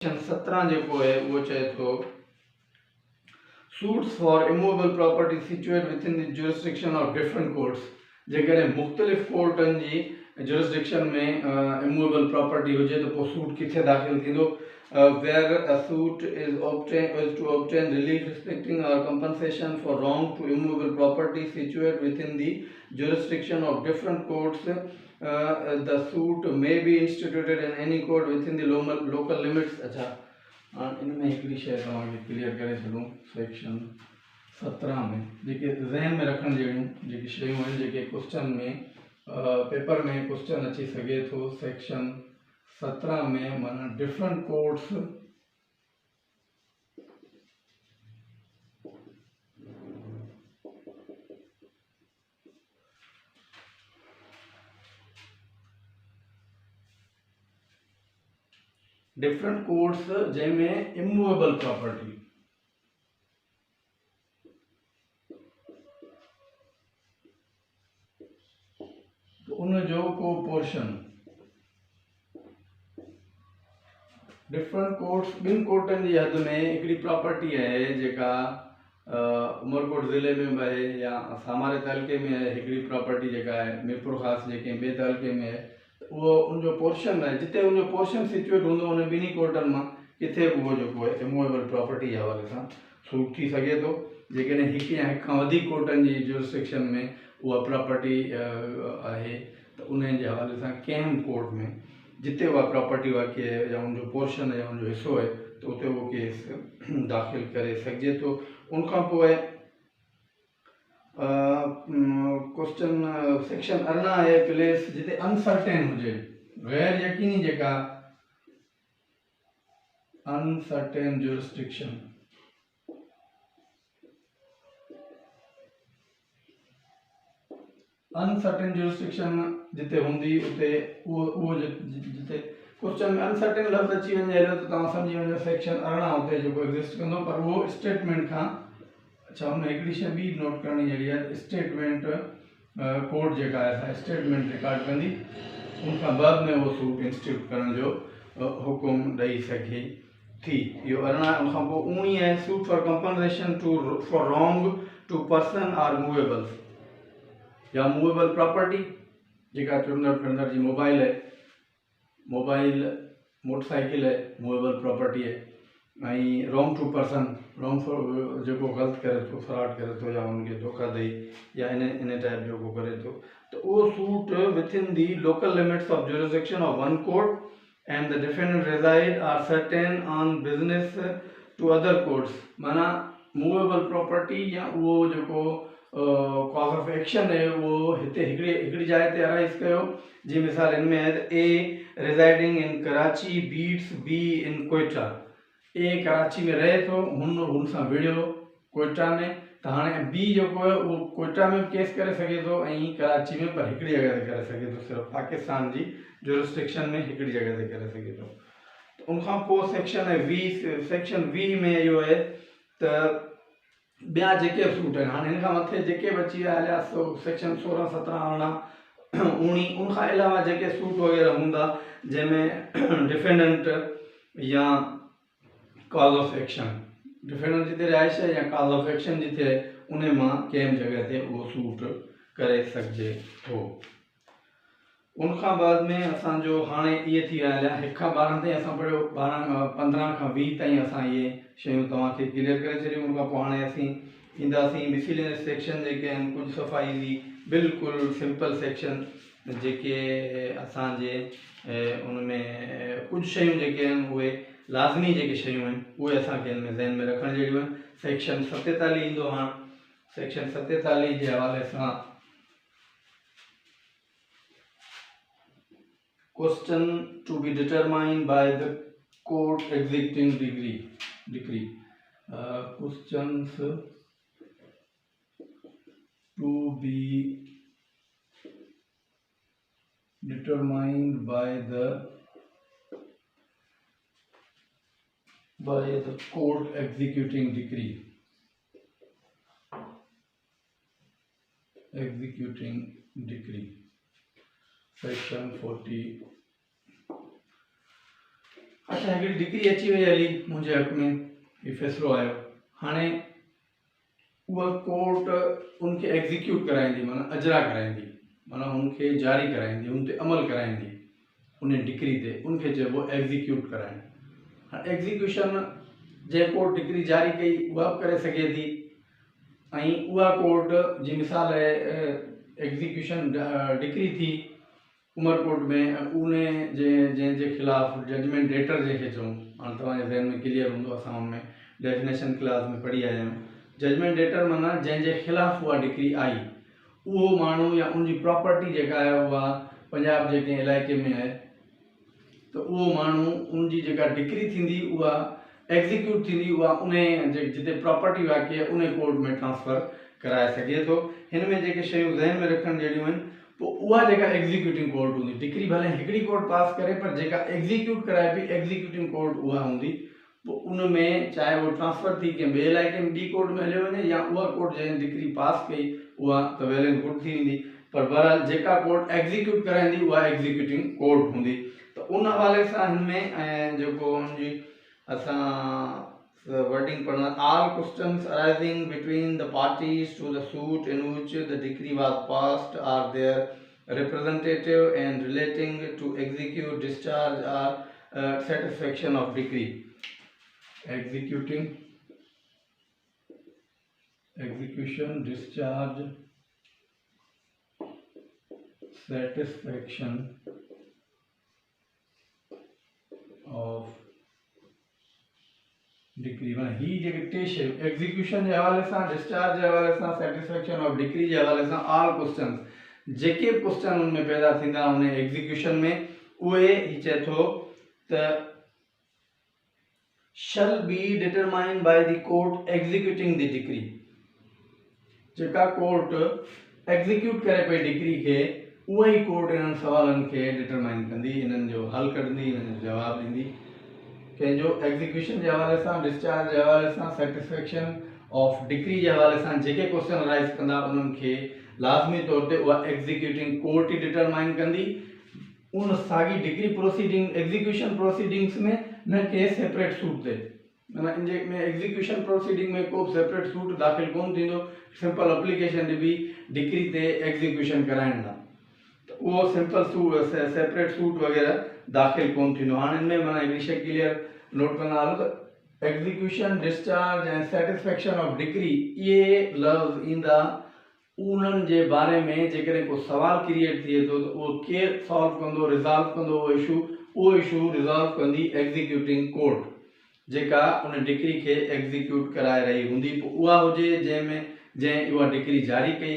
17 जेको है वो चए थो suits for immovable property situated within the jurisdiction of different courts जेकॾहिं मुख़्तलिफ़ कोर्टनि जी jurisdiction में immovable property हुजे तो पोइ सूट किथे दाख़िल थींदो where a suit is to obtain relief respecting or compensation for wrong to immovable property situated within the jurisdiction of different courts. The suit may be instituted in any court within the local limits. अच्छा इनमें हिकिड़ी शइ तव्हांखे clear करे छॾूं section 17 में जेके ज़हन में रखण जहिड़ियूं जेके शयूं आहिनि जेके क्वेश्चन में पेपर में क्वेश्चन अची सघे थो सेक्शन 17 में माना डिफरेंट कोर्ट्स जंहिंमें इमूवेबल प्रॉपर्टी उन जो को पोर्शन डिफरेंट कोर्ट्स ॿिनि कोर्टनि जी हद में हिकिड़ी प्रॉपर्टी आहे जेका उमरकोट ज़िले में बि आहे या सामारे तहलके में आहे हिकिड़ी प्रॉपर्टी जेका आहे मीरपुर ख़ासि जेके ॿिए तहलके में आहे उहो उनजो पोर्शन आहे जिते उनजो पोर्शन सिचुएट हूंदो उन ॿिन्ही कोर्टनि मां किथे बि उहो जेको आहे इमूवेबल प्रॉपर्टी जे हवाले सां सूट थी सघे थो जेकॾहिं हिकु या हिक खां वधीक कोर्टनि जी जुरिस्डिक्शन में उहा प्रॉपर्टी आहे त उन जे हवाले सां कंहिं बि कोर्ट में जिते उहा प्रॉपर्टी वाक़ई आहे या उनजो पोर्शन या उनजो हिसो आहे त उते उहो केस दाख़िल करे सघिजे थो उनखां पोइ क्वेश्चन सेक्शन 18 आहे प्लेस जिते अनसर्टेन हुजे गैर यकीनी जेका अनसर्टेन जुरिस्डिक्शन अनसर्टेन जुरिस्डिक्शन जिते हूंदी उते उहो जिते क्वेश्चन में अनसर्टेन लफ़्ज़ अची वञे अहिड़ो त तव्हां सम्झी वञो सेक्शन 18 उते जेको एग्ज़िस्ट कंदो पर उहो स्टेटमेंट खां अच्छा हुन हिकिड़ी शइ ॿी नोट करणी जहिड़ी आहे स्टेटमेंट कोर्ट जेका आहे असां स्टेटमेंट रिकॉर्ड कंदी उनखां बाद में उहो सूट इंस्टीट्यूट करण जो हुकुम ॾेई सघे थी इहो 18 उनखां पोइ 19 आहे suit for compensation for wrong to person or movables या मूवेबल प्रॉपर्टी जेका चुंडर फिरंदड़ जी मोबाइल है मोबाइल मोटरसाइकिल है मूवेबल प्रॉपर्टी है ऐं wrong to person wrong for जेको ग़लति करे थो फ्रॉड करे थो या उनखे धोखा ॾेई या इन टाइप जो को करे थो त उहो suit within the local limits of jurisdiction of one court and the defendant reside are certain on business to other courts माना मूवेबल प्रॉपर्टी या उहो जेको कॉज ऑफ एक्शन है वो हिते हिकिड़ी जाइ ते अराइज कयो जी मिसाल इनमें है त ए रिजाइडिंग इन Karachi beats be in Quetta ए कराची में रहे थो हुन सां विढ़ियो कोयटा में त हाणे बी जेको आहे उहो कोयटा में केस करे सघे थो ऐं कराची में पर हिकिड़ी जॻह ते करे सघे थो सिर्फ़ु पाकिस्तान जी जुरिस्डिक्शन में हिकिड़ी जॻह ते करे सघे थो त उनखां पोइ सेक्शन 20 में इहो आहे त ॿिया जेके सूट आहिनि हाणे हिन खां मथे जेके बि अची विया हलिया सेक्शन 16 17 18 19 उनखां अलावा जेके सूट वग़ैरह हूंदा जंहिंमें डिफेंडेंट या कॉज ऑफ एक्शन डिफेंडेंट जिते रिहाइश है या कॉज ऑफ एक्शन जिते उन मां कंहिं जॻह ते उहो सूट करे सघिजे थो उनखां बाद में असांजो हाणे इहे थी विया हलिया 1 खां 12 ताईं असां पढ़ियो 15 खां 20 ताईं असां इहे शयूं तव्हांखे क्लियर करे छॾियूं उनखां पोइ हाणे असीं ईंदासीं मिसलेनियस सेक्शन जेके आहिनि कुझु सफ़ा ईज़ी बिल्कुलु सिंपल सेक्शन जेके असांजे उनमें कुझु शयूं जेके आहिनि उहे लाज़मी जेके शयूं आहिनि उहे असांखे हिन में ज़हन में रखण जहिड़ियूं आहिनि सेक्शन 47 ईंदो हाणे सेक्शन 47 जे हवाले सां question to be determined by the court executing decree questions to be determined by the court executing decree section 40 अच्छा हिकिड़ी डिग्री अची वई हली मुंहिंजे हक़ में ही फ़ैसिलो आयो हाणे उहा कोर्ट उनखे एग्ज़ीक्यूट कराईंदी माना अजरा कराईंदी माना उनखे जारी कराईंदी उन ते अमल कराईंदी उन डिग्री ते उनखे चइबो एग्ज़ीक्यूट कराइणु हाणे एग्ज़ीक्यूशन जंहिं कोर्ट डिग्री जारी कई उहा बि करे सघे थी ऐं उहा कोर्ट जी मिसाल आहे एग्ज़ीक्यूशन डिग्री थी उमरकोट में उन जंहिंजे ख़िलाफ़ जजमेंट डेटर जंहिंखे चऊं हाणे तव्हांजे ज़हन में क्लियर हूंदो असां हुनमें डेफिनेशन क्लास में पढ़ी आया आहियूं जजमेंट डेटर माना जंहिंजे ख़िलाफ़ उहा डिग्री आई उहो माण्हू या उनजी प्रॉपर्टी जेका आहे उहा पंजाब जे कंहिं इलाइक़े में आहे त उहो माण्हू उनजी जेका डिग्री थींदी उहा एग्ज़ीक्यूट थींदी उहा उन जिते प्रॉपर्टी वाक़ई आहे उन कोर्ट में ट्रांसफ़र कराए सघे थो हिन में जेके शयूं ज़हन में रखण जहिड़ियूं आहिनि पोइ उहा जेका एग्ज़ीक्यूटिंग कोर्ट हूंदी डिग्री भले हिकिड़ी कोर्ट पास करे पर जेका एग्ज़ीक्यूट कराए पई एग्ज़ीक्यूटिंग कोर्ट उहा हूंदी पोइ उन में चाहे उहो ट्रांसफ़र थी कंहिं ॿिए इलाइक़े में ॿी कोर्ट में हलियो वञे या उहा कोर्ट जंहिं डिग्री पास कई उहा त वेल एंड गुड थी वेंदी पर बहरहाल जेका कोर्ट एग्ज़ीक्यूट कराईंदी उहा एग्ज़ीक्यूटिंग कोर्ट हूंदी त उन हवाले सां हिन में ऐं जेको हुनजी असां वर्डिंग पढ़ना all questions arising between the parties to the suit in which the decree was passed are their representative and relating to execute discharge or satisfaction of decree execution discharge satisfaction of degree माना ही जेके टे शयूं execution जे हवाले सां discharge जे हवाले सां satisfaction of decree जे हवाले सां ऑल क्वेश्चन जेके क्वेश्चन उनमें पैदा थींदा उन एग्ज़ीक्यूशन में उहे ही चए थो त shall be determined by the court executing the decree जेका कोर्ट एग्ज़ीक्यूट करे पई डिग्री खे उहा ई कोर्ट इन्हनि सवालनि खे डिटरमाइन कंदी इन्हनि जो हल कढंदी इन्हनि जो जवाबु ॾींदी कंहिंजो एग्ज़ीक्यूशन जे हवाले सां डिस्चार्ज जे हवाले सां सेटिस्फेक्शन ऑफ डिग्री जे हवाले सां जेके क्वेश्चन राइज़ कंदा उन्हनि खे लाज़मी तौर ते उहा एग्ज़ीक्यूटिंग कोर्ट ई डिटरमाइन कंदी उन साॻी डिग्री प्रोसीडिंग एग्ज़ीक्यूशन प्रोसीडिंग्स में न के सेपरेट सूट ते माना इन में एग्ज़ीक्यूशन प्रोसीडिंग में को सेपरेट सूट दाख़िल कोन थींदो सिंपल एप्लीकेशन ॾिबी डिग्री ते एग्ज़ीक्यूशन कराइण लाइ त उहो सिंपल सूट सेपरेट सूट वग़ैरह दाख़िल कोन थींदो हाणे हिन में माना हिकिड़ी शइ क्लियर नोट कंदा हलो त एग्ज़ीक्यूशन डिस्चार्ज ऐं सेटिस्फेक्शन ऑफ डिग्री इहे लफ़्ज़ ईंदा उन्हनि जे बारे में जेकॾहिं को सवाल क्रिएट थिए थो त उहो केरु सॉल्व कंदो रिज़ॉल्व कंदो उहो इशू रिज़ॉल्व कंदी एग्ज़ीक्यूटिंग कोर्ट जेका उन डिग्री खे एग्ज़ीक्यूट कराए रही हूंदी पोइ उहा हुजे जंहिं उहा डिग्री जारी कई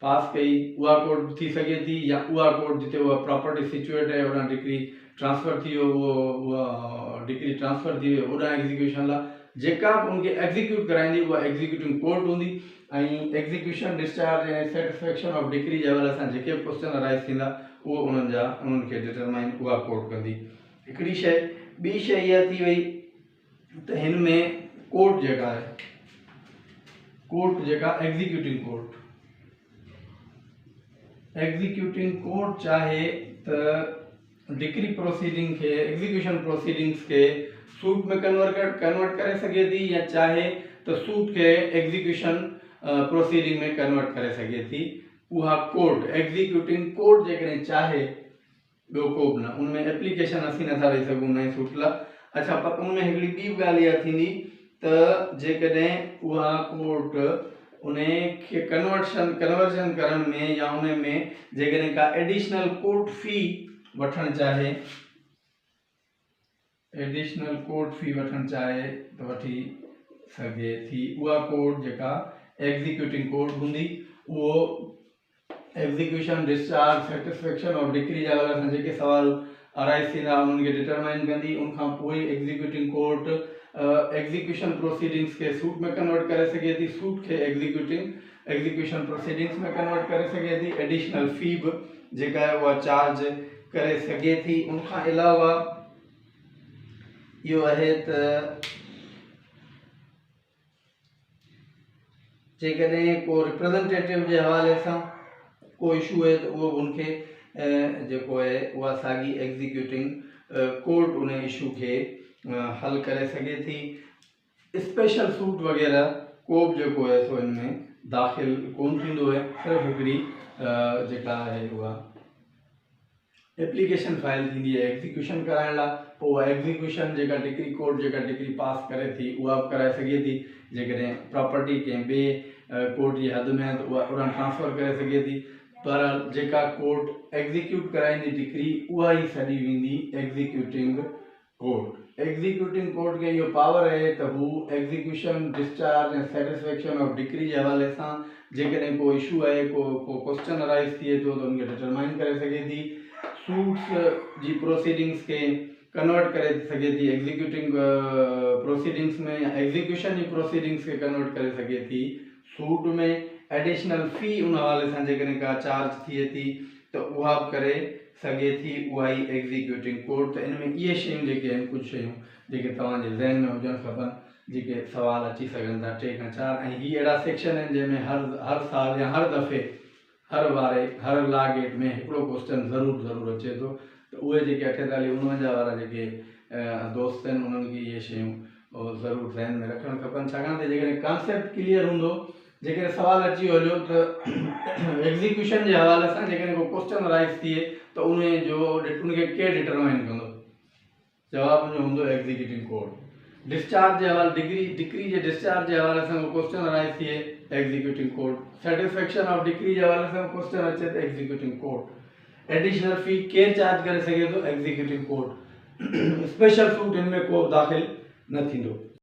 पास कई उहा कोर्ट थी सघे थी या उहा कोर्ट जिते उहा प्रॉपर्टी सिचुएट आहे उन डिग्री ट्रांसफ़र थी वियो उहा डिग्री ट्रांसफ़र थी वियो उन एग्ज़ीक्यूशन लाइ जेका बि उनखे एग्ज़ीक्यूट कराईंदी उहा एग्ज़ीक्यूटिंग कोर्ट हूंदी ऐं एग्ज़ीक्यूशन डिस्चार्ज ऐं सेटिस्फेक्शन ऑफ डिग्री जे हवाले सां जेके बि क्वेश्चन राइज़ थींदा उहो उन्हनि खे डिटरमाइन उहा कोर्ट कंदी हिकिड़ी शइ ॿी शइ इहा थी वई त हिन में कोर्ट जेका आहे कोर्ट जेका एग्ज़ीक्यूटिंग कोर्ट चाहे त डिग्री प्रोसीडिंग खे एग्ज़ीक्यूशन प्रोसीडिंग्स खे सूट में कन्वर्ट करे सघे थी या चाहे त सूट खे एग्ज़ीक्यूशन प्रोसीडिंग में कन्वर्ट करे सघे थी उहा कोर्ट एग्ज़ीक्यूटिंग कोर्ट जेकॾहिं चाहे ॿियो को बि न उनमें एप्लीकेशन असीं नथा ॾेई सघूं नई सूट लाइ अच्छा पर उनमें हिकिड़ी ॿी ॻाल्हि इहा थींदी त जेकॾहिं उहा कोर्ट उन खे कन्वर्जन करण में या उन में जेकॾहिं का एडिशनल कोर्ट फ़ी वठणु चाहे त वठी सघे थी उहा कोर्ट जेका एग्ज़ीक्यूटिंग कोर्ट हूंदी उहो execution discharge satisfaction of decree जे हवाले सां जेके सवाल अराइज़ थींदा उन्हनि खे डिटरमाइन कंदी उनखां पोइ एग्ज़ीक्यूटिंग कोर्ट एग्ज़ीक्यूशन प्रोसीडिंग्स के सूट में कन्वर्ट करे सघे थी सूट के एग्ज़ीक्यूशन प्रोसीडिंग्स में कन्वर्ट करे सघे थी एडिशनल फ़ी बि जेका आहे उहा चार्ज करे सघे थी उनखां अलावा इहो आहे त जेकॾहिं को रिप्रेजेंटेटिव जे हवाले सां को इशू आहे त उहो उनखे जेको आहे उहा साॻी एग्ज़ीक्यूटिंग कोर्ट उन इशू के हल करे सके थी। स्पेशल सूट वग़ैरह को बि जेको है सो इनमें दाख़िल कोन थींदो है। सिर्फ़ु हिकिड़ी जेका आहे उहा एप्लीकेशन फाइल थींदी है एग्जीक्यूशन कराइण लाइ। पोइ उहा एग्जीक्यूशन जेका डिग्री कोर्ट जेका डिग्री पास करे थी उहा बि कराए सघे थी। जेकॾहिं प्रॉपर्टी कंहिं ॿिए कोर्ट जी हद में आहे त उहा उड़न ट्रांसफ़र करे सघे थी। पर जेका कोर्ट एग्जीक्यूट कराईंदी डिग्री उहा ई सॾी वेंदी एग्जीक्यूटिंग कोर्ट। एग्जीक्यूटिंग कोर्ट खे इहो पावर आहे त हू एग्जीक्यूशन डिस्चार्ज ऐं सेटिस्फेक्शन ऑफ डिग्री जे हवाले सां जेकॾहिं को इशू आहे को क्वेश्चन अराइज़ थिए थो त उनखे डिटरमाइन करे सघे थी। सूट्स जी प्रोसीडिंग्स के कन्वर्ट करे सघे थी एग्जीक्यूटिंग प्रोसीडिंग्स में या एग्जीक्यूशन जी प्रोसीडिंग्स के कन्वर्ट करे सघे थी सूट में। एडिशनल फ़ी उन हवाले सां जेकॾहिं का चार्ज थिए थी त उहा बि करे सघे थी उहा ई एग्जीक्यूटिंग कोर्ट। त इन में इहे शयूं जेके आहिनि कुझु शयूं जेके तव्हांजे ज़हन में हुजणु खपनि जेके सवाल अची सघनि था 3 खां 4। ऐं हीअ अहिड़ा सेक्शन आहिनि जंहिंमें हर साल या हर दफ़े हर बारे हर लॉ गेट में हिकिड़ो क्वेश्चन ज़रूरु अचे थो। त उहे जेके 48-49 वारा जेके दोस्त आहिनि उन्हनि खे इहे शयूं ज़रूरु ज़हन में रखणु खपनि। छाकाणि त जेकॾहिं कॉन्सेप्ट क्लियर हूंदो जेकॾहिं सवाल अची वञो त एग्जीक्यूशन जे हवाले सां जेकॾहिं को क्वेश्चन अराइज़ थिए त उनखे केरु डिटरमाइन कंदो। जवाब जो हूंदो एग्जीक्यूटिंग कोर्ट। डिस्चार्ज जे हवाले डिग्री जे डिस्चार्ज जे हवाले सां को क्वेश्चन अराइज़ थिए executing court. Satisfaction of decree जे हवाले सां क्वेश्चन अचे त एग्जीक्यूटिंग कोर्ट। एडिशनल फ़ी केरु चार्ज करे सघे थो एग्जीक्यूटिंग कोर्ट। स्पेशल सूट इनमें को दाख़िल न थींदो।